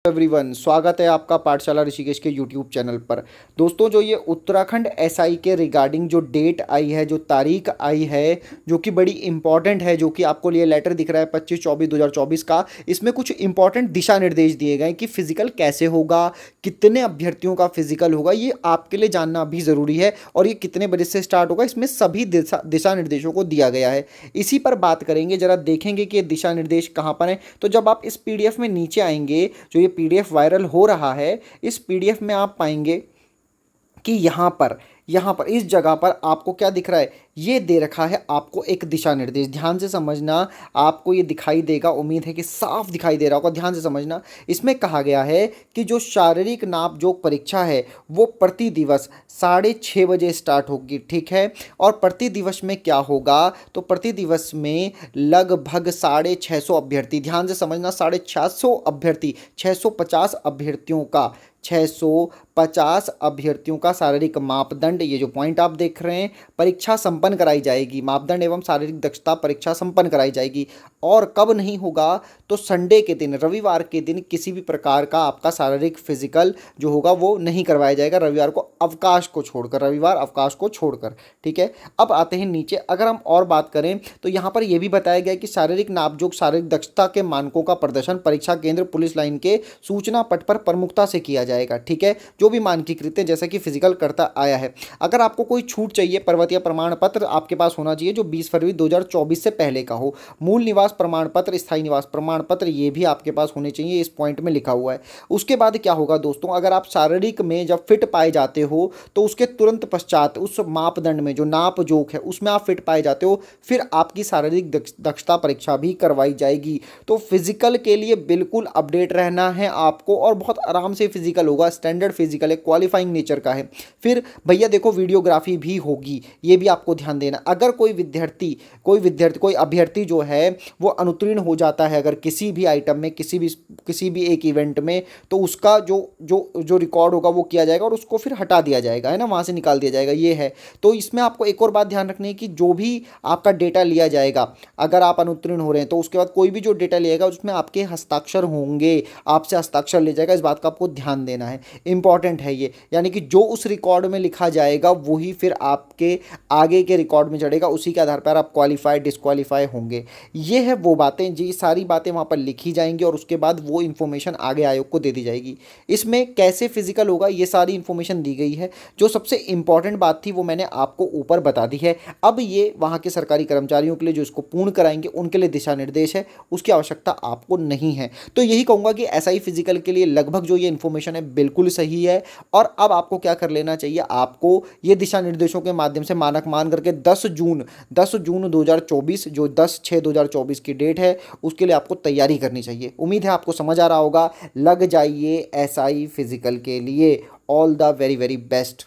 Everyone, स्वागत है आपका पाठशाला ऋषिकेश के यूट्यूब चैनल पर। दोस्तों, जो ये उत्तराखंड एसआई के रिगार्डिंग जो डेट आई है, जो तारीख आई है, जो कि बड़ी इंपॉर्टेंट है, जो कि आपको ये लेटर दिख रहा है 25/24/2024 का। इसमें कुछ इंपॉर्टेंट दिशा निर्देश दिए गए कि फिजिकल कैसे होगा, कितने अभ्यर्थियों का फिजिकल होगा, ये आपके लिए जानना भी ज़रूरी है। और ये कितने बजे से स्टार्ट होगा, इसमें सभी दिशा निर्देशों को दिया गया है। इसी पर बात करेंगे, जरा देखेंगे कि ये दिशा निर्देश कहाँ पर हैं। तो जब आप इस पीडीएफ में नीचे आएंगे, जो ये पीडीएफ वायरल हो रहा है, इस पीडीएफ में आप पाएंगे कि यहाँ पर इस जगह पर आपको क्या दिख रहा है, ये दे रखा है आपको एक दिशा निर्देश। ध्यान से समझना, आपको ये दिखाई देगा, उम्मीद है कि साफ दिखाई दे रहा होगा। ध्यान से समझना, इसमें कहा गया है कि जो शारीरिक नाप जोख परीक्षा है वो प्रति दिवस 6:30 बजे स्टार्ट होगी, ठीक है। और प्रति दिवस में क्या होगा, तो प्रति दिवस में लगभग 650 अभ्यर्थी, ध्यान से समझना, 650 अभ्यर्थी, 650 अभ्यर्थियों का 650 अभ्यर्थियों का शारीरिक मापदंड, ये जो पॉइंट आप देख रहे हैं, परीक्षा संपन्न कराई जाएगी। मापदंड एवं शारीरिक दक्षता परीक्षा संपन्न कराई जाएगी। और कब नहीं होगा, तो संडे के दिन, रविवार के दिन किसी भी प्रकार का आपका शारीरिक फिजिकल जो होगा वो नहीं करवाया जाएगा, रविवार को अवकाश को छोड़कर, रविवार अवकाश को छोड़कर, ठीक है। अब आते हैं नीचे, अगर हम और बात करें तो यहाँ पर यह भी बताया गया कि शारीरिक नापजोख, शारीरिक दक्षता के मानकों का प्रदर्शन परीक्षा केंद्र पुलिस लाइन के सूचना पट पर प्रमुखता से किया जाएगा, ठीक है। जो भी मानकीकृत है, जैसा कि फिजिकल करता आया है। अगर आपको कोई छूट चाहिए, पर्वतीय प्रमाण पत्र आपके पास होना चाहिए जो 20 फरवरी 2024 से पहले का हो। मूल निवास प्रमाण पत्र, स्थायी निवास प्रमाण पत्र, ये भी आपके पास होने चाहिए, इस पॉइंट में लिखा हुआ है। उसके बाद क्या होगा दोस्तों, अगर आप शारीरिक में जब फिट पाए जाते हो तो उसके तुरंत पश्चात उस मापदंड में जो नाप जोख है उसमें आप फिट पाए जाते हो, फिर आपकी शारीरिक दक्षता परीक्षा भी करवाई जाएगी। तो फिजिकल के लिए बिल्कुल अपडेट रहना है आपको, और बहुत आराम से फिजिकल होगा, स्टैंडर्ड फिजिकल है, क्वालिफाइंग नेचर का है। फिर भैया देखो, वीडियोग्राफी भी होगी, ये भी आपको ध्यान देना। अगर कोई अभ्यर्थी जो है वो अनुत्तीर्ण हो जाता है, अगर किसी भी आइटम में, किसी भी एक इवेंट में, तो उसका जो रिकॉर्ड होगा वो किया जाएगा और उसको फिर हटा दिया जाएगा, है ना, वहाँ से निकाल दिया जाएगा, ये है। तो इसमें आपको एक और बात ध्यान रखनी है कि जो भी आपका डेटा लिया जाएगा, अगर आप अनुत्तीर्ण हो रहे हैं तो उसके बाद कोई भी जो डेटा लिएगा उसमें आपके हस्ताक्षर होंगे, आपसे हस्ताक्षर ले जाएगा, इस बात का आपको ध्यान देना है, इंपॉर्टेंट है ये। यानी कि जो उस रिकॉर्ड में लिखा जाएगा वही फिर आपके आगे के रिकॉर्ड में चढ़ेगा, उसी के आधार पर आप क्वालिफाई डिस्क्वालीफाई होंगे। ये है वो बातें, जी सारी बातें वहाँ पर लिखी जाएंगी और उसके बाद वो इन्फॉर्मेशन आगे आयोग को दे दी जाएगी। इसमें कैसे फिजिकल होगा ये सारी इन्फॉर्मेशन दी गई है। जो सबसे इंपॉर्टेंट बात थी वो मैंने आपको ऊपर बता दी है। अब ये वहाँ के सरकारी कर्मचारियों के लिए जो इसको पूर्ण कराएंगे उनके लिए दिशा निर्देश है, उसकी आवश्यकता आपको नहीं है। तो यही कहूँगा कि एसआई फिजिकल के लिए लगभग जो ये इन्फॉर्मेशन है बिल्कुल सही है। और अब आपको क्या कर लेना चाहिए, आपको ये दिशा निर्देशों के माध्यम से मानक मान करके 10 जून 2024, जो 10/6/2024 की डेट है, उसके लिए आपको तैयारी करनी चाहिए। उम्मीद है आपको समझ आ रहा होगा। लग जाइए एसआई फिजिकल के लिए। All the very very best.